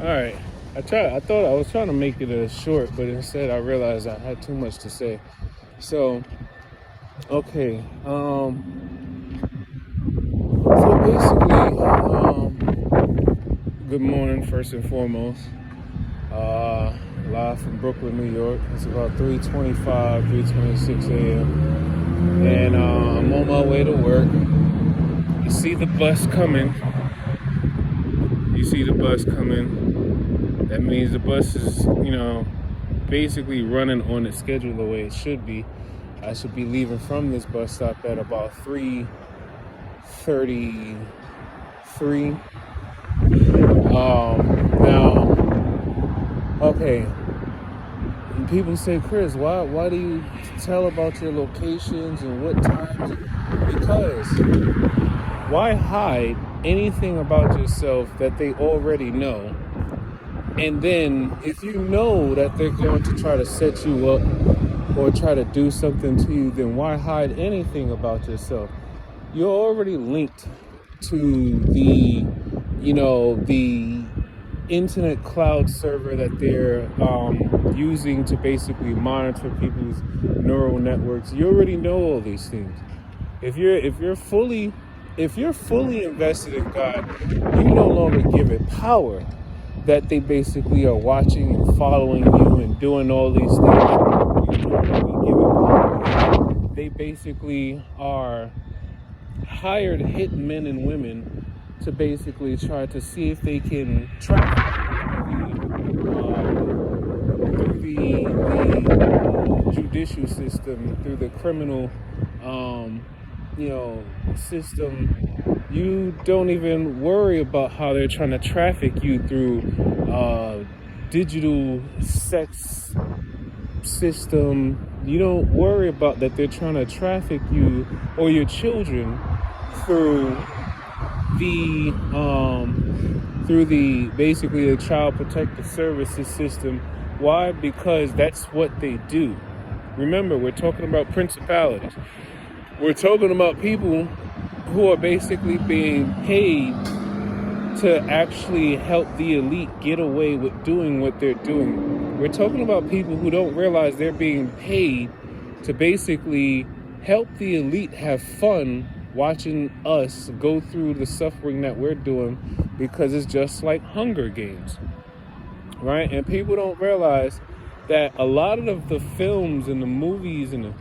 All right. I thought I was trying to make it a short, but instead I realized I had too much to say. So, okay. So basically, good morning first and foremost. Live from Brooklyn, New York. It's about 3:25, 3:26 a.m. And I'm on my way to work. You see the bus coming. That means the bus is, basically running on its schedule the way it should be. I should be leaving from this bus stop at about 3:33. Now, okay. And people say, Chris, why do you tell about your locations and what times? Because why hide anything about yourself that they already know? And then if you know that they're going to try to set you up or try to do something to you, then why hide anything about yourself? You're already linked to the internet cloud server that they're using to basically monitor people's neural networks. You already know all these things. If you're fully invested in God, you no longer give it power that they basically are watching and following you and doing all these things. You no longer give it power. They basically are hired hitmen and women to basically try to see if they can track through the judicial system, through the criminal system. You don't even worry about how they're trying to traffic you through digital sex system. You don't worry about that they're trying to traffic you or your children through the basically the child protective services system. Why? Because that's what they do. Remember, we're talking about principalities. We're talking about people who are basically being paid to actually help the elite get away with doing what they're doing. We're talking about people who don't realize they're being paid to basically help the elite have fun watching us go through the suffering that we're doing, because it's just like Hunger Games, right? And people don't realize that a lot of the films and the movies and the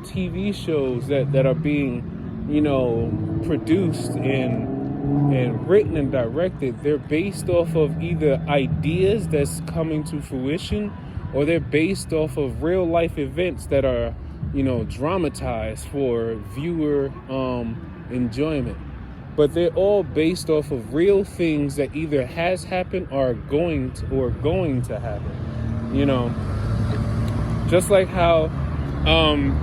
TV shows that are being produced and written and directed, they're based off of either ideas that's coming to fruition, or they're based off of real life events that are dramatized for viewer enjoyment. But they're all based off of real things that either has happened or are going to happen. Just like how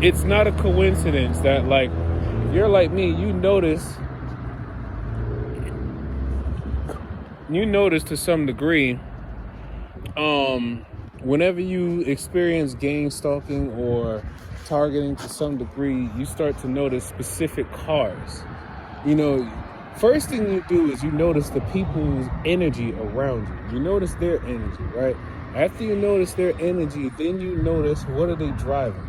it's not a coincidence that, like, if you're like me, you notice to some degree, whenever you experience gang stalking or targeting to some degree, you start to notice specific cars. First thing you do is you notice the people's energy around you. You notice their energy, right? After you notice their energy, then you notice, what are they driving?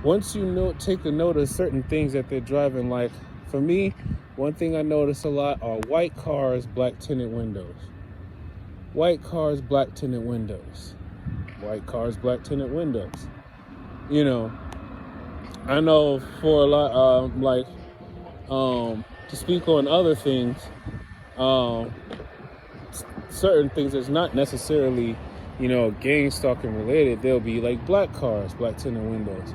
Once you take a note of certain things that they're driving, like for me, one thing I notice a lot are white cars, black tinted windows. White cars, black tinted windows. White cars, black tinted windows. I know for a lot, to speak on other things, certain things that's not necessarily, gang stalking related, they'll be like black cars, black tinted windows.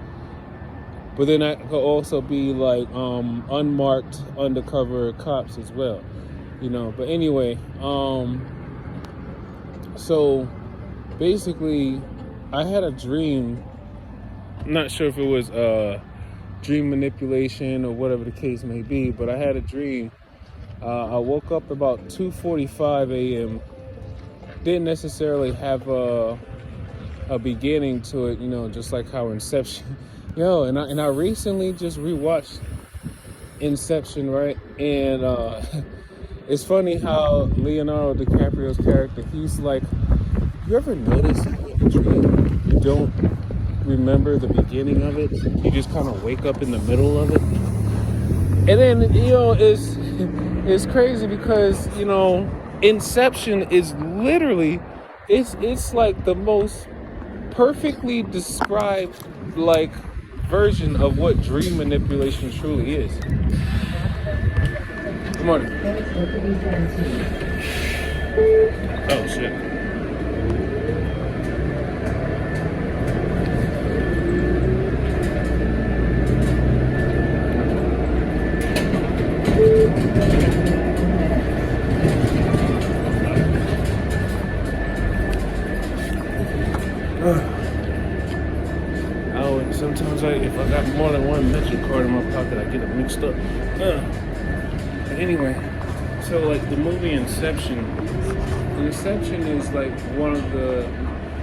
But then that could also be like unmarked undercover cops as well, But anyway, so basically, I had a dream. I'm not sure if it was dream manipulation or whatever the case may be, but I had a dream. I woke up about 2:45 a.m. Didn't necessarily have a beginning to it, just like how Inception. And I recently just rewatched Inception, right? And It's funny how Leonardo DiCaprio's character, he's like, you ever notice how in a dream you don't remember the beginning of it? You just kind of wake up in the middle of it. And then, it's crazy because, Inception is literally, it's like the most perfectly described, like, version of what dream manipulation truly is. Good morning. Oh, shit. Sometimes if I got more than one Metro card in my pocket, I get it mixed up. But anyway, so like the movie Inception is like one of the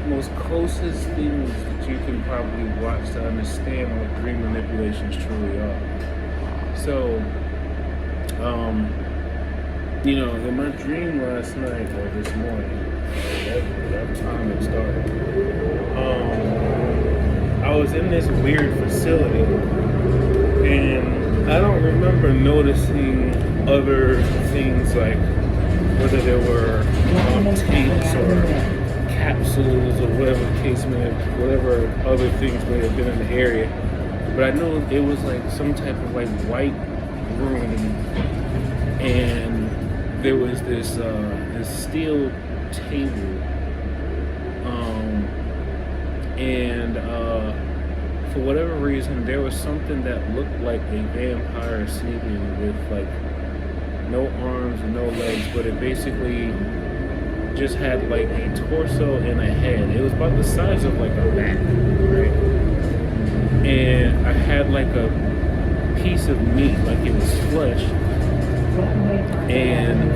most closest things that you can probably watch to understand what dream manipulations truly are. So, in my dream last night or this morning, whatever time it started, I was in this weird facility, and I don't remember noticing other things like whether there were tapes or capsules or whatever the case may have, whatever other things may have been in the area. But I know it was like some type of like white room, and there was this steel table. And for whatever reason, there was something that looked like a vampire sleeping with like no arms and no legs, but it basically just had like a torso and a head. It was about the size of like a bat, right? And I had like a piece of meat, like it was flesh, and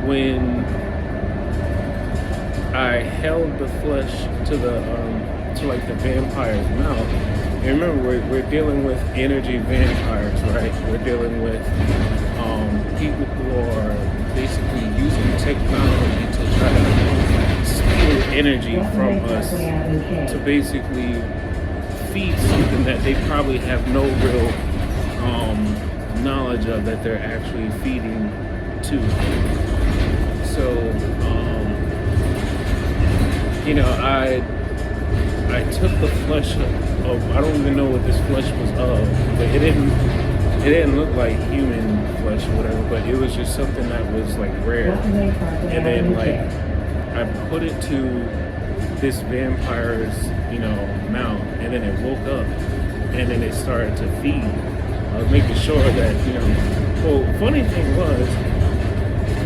when I held the flesh to like the vampire's mouth. And remember, we're dealing with energy vampires, right? We're dealing with people who are basically using technology to try to steal energy from us to basically feed something that they probably have no real knowledge of that they're actually feeding to. So, I took the flesh of, I don't even know what this flesh was of, but it didn't look like human flesh or whatever, but it was just something that was like rare. And then like I put it to this vampire's, mouth, and then it woke up, and then it started to feed. I was making sure that, well, funny thing was,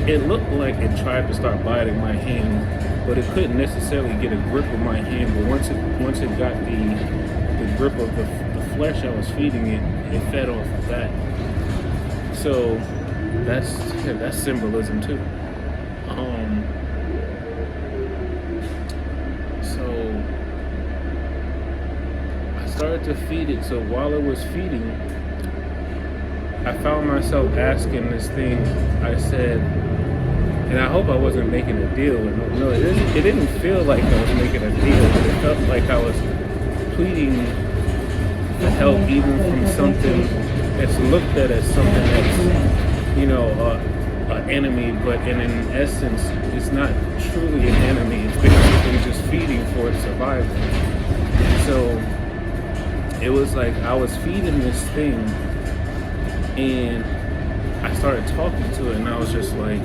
it looked like it tried to start biting my hand, but it couldn't necessarily get a grip of my hand. But once it got the grip of the flesh I was feeding it, it fed off of that. So that's symbolism too. So I started to feed it. So while it was feeding, I found myself asking this thing. I said, and I hope I wasn't making a deal with it. No, it didn't feel like I was making a deal, but it felt like I was pleading for help, even from something that's looked at as something that's, an enemy, but in essence, it's not truly an enemy. It's basically just feeding for its survival. So it was like I was feeding this thing, and I started talking to it, and I was just like,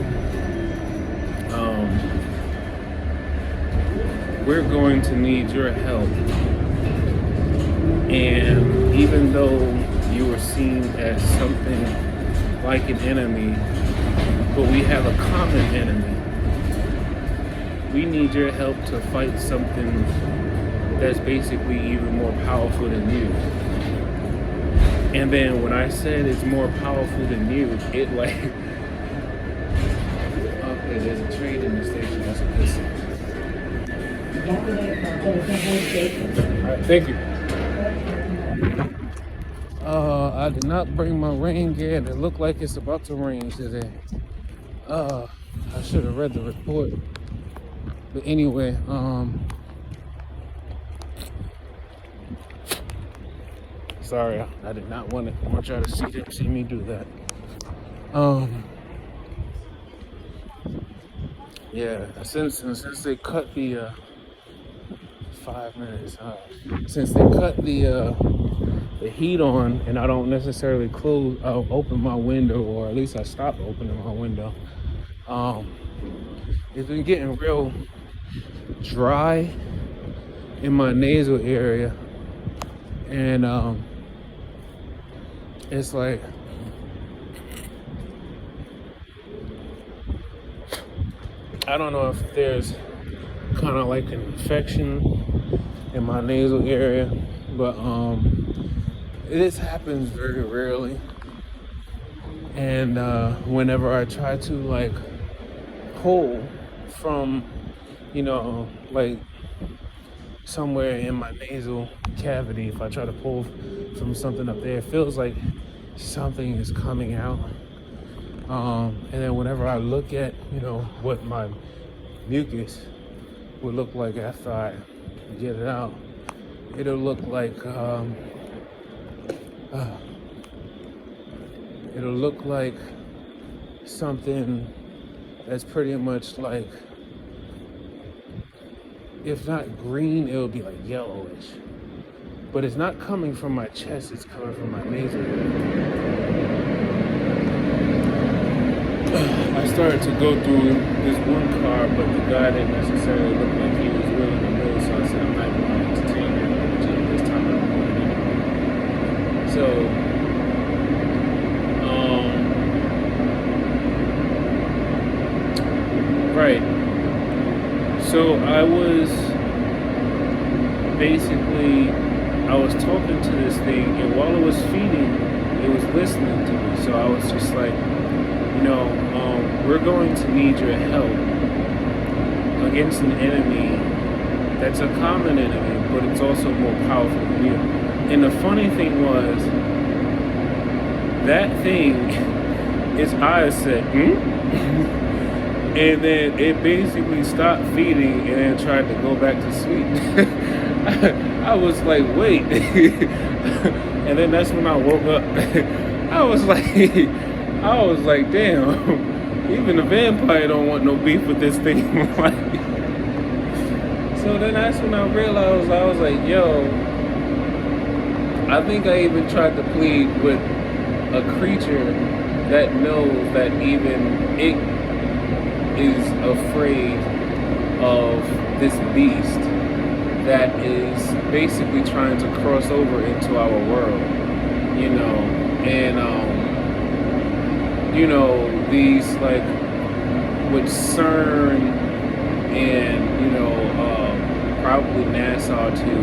we're going to need your help. And even though you were seen as something like an enemy, but we have a common enemy. We need your help to fight something that's basically even more powerful than you. And then when I said it's more powerful than you, it like, okay, there's a train in the station, that's a good sign. Alright, thank you. I I did not bring my rain gear, and it looked like it's about to rain today. I should have read the report. But anyway, sorry, I did not want y'all to see me do that. Yeah, since they cut the 5 minutes, since they cut the heat on, and I don't necessarily open my window, or at least I stopped opening my window. It's been getting real dry in my nasal area, and it's like I don't know if there's kind of like an infection in my nasal area, but this happens very rarely. And whenever I try to like pull from, like somewhere in my nasal cavity, if I try to pull from something up there, it feels like something is coming out. And then whenever I look at, what my mucus would look like after I get it out, it'll look like something that's pretty much like, if not green, it'll be like yellowish. But it's not coming from my chest, it's coming from my nasal. I started to go through this one car, but the guy didn't necessarily look like he was really in the middle, so I said I'm not going to entertain that energy this time of the morning. So, right. So I was talking to this thing, and while it was feeding, it was listening to me. So I was just like, we're going to need your help against an enemy that's a common enemy, but it's also more powerful than you. And the funny thing was, that thing, its eyes said, and then it basically stopped feeding and then tried to go back to sleep. I was like, wait. And then that's when I woke up. I was like, damn. Even a vampire don't want no beef with this thing. So then that's when I realized, I was like, yo, I think I even tried to plead with a creature that knows that even it is afraid of this beast that is basically trying to cross over into our world, and these like with CERN and probably NASA too,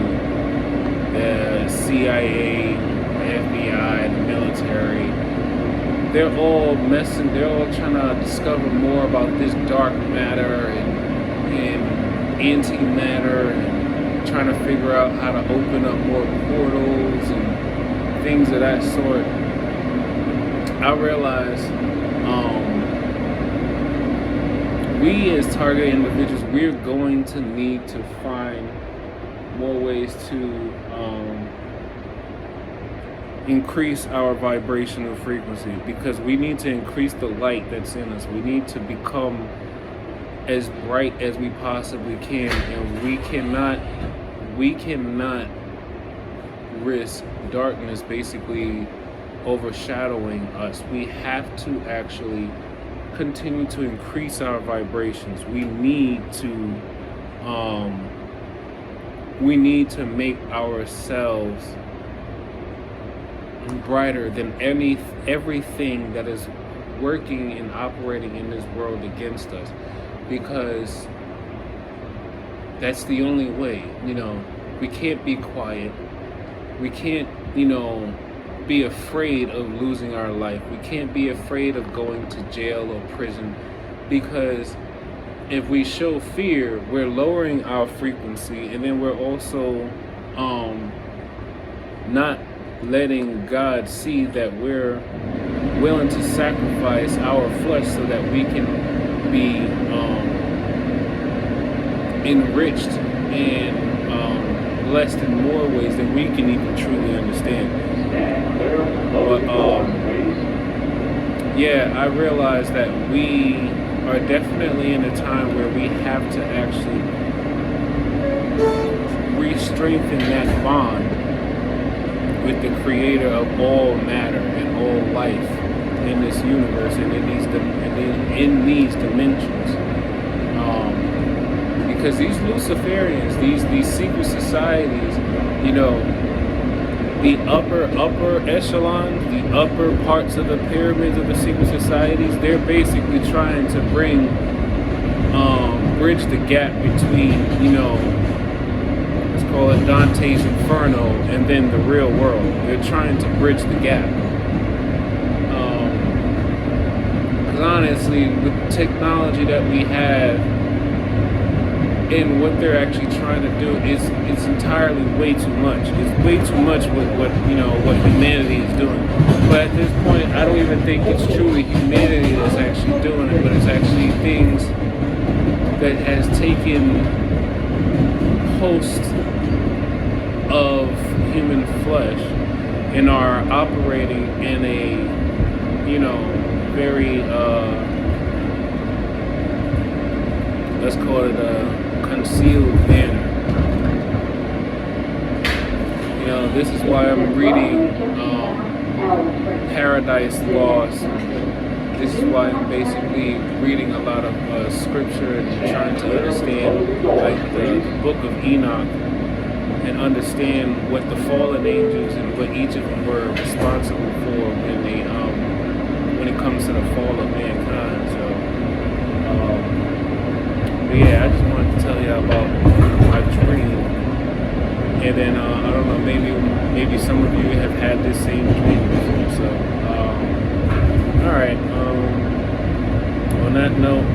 the CIA, the FBI, the military, they're all trying to discover more about this dark matter and antimatter, and trying to figure out how to open up more portals and things of that sort. I realized we as target individuals, we're going to need to find more ways to increase our vibrational frequency, because we need to increase the light that's in us. We need to become as bright as we possibly can, and we cannot risk darkness basically overshadowing us. We have to actually continue to increase our vibrations. We need to make ourselves brighter than everything that is working and operating in this world against us, because that's the only way. We can't be quiet. We can't, be afraid of losing our life. We can't be afraid of going to jail or prison, because if we show fear, we're lowering our frequency, and then we're also not letting God see that we're willing to sacrifice our flesh so that we can be enriched and blessed in more ways than we can even truly understand. But yeah, I realize that we are definitely in a time where we have to actually re-strengthen that bond with the creator of all matter and all life in this universe and in these dimensions. Because these Luciferians, these secret societies, the upper echelons, the upper parts of the pyramids of the secret societies, they're basically trying to bridge the gap between, let's call it Dante's Inferno and then the real world. They're trying to bridge the gap. Because honestly, with the technology that we have, and what they're actually trying to do it's entirely way too much. It's way too much with what humanity is doing. But at this point, I don't even think it's truly humanity that's actually doing it, but it's actually things that has taken host of human flesh and are operating in a very let's call it a concealed manner. This is why I'm reading Paradise Lost. This is why I'm basically reading a lot of scripture and trying to understand, like the book of Enoch, and understand what the fallen angels and what each of them were responsible for when it comes to the fall of mankind. So. Yeah, I just wanted to tell you about my dream, and then I don't know, maybe some of you have had this same dream before. So, all right. On that note,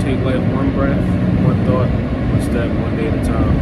take life one breath, one thought, one step, one day at a time.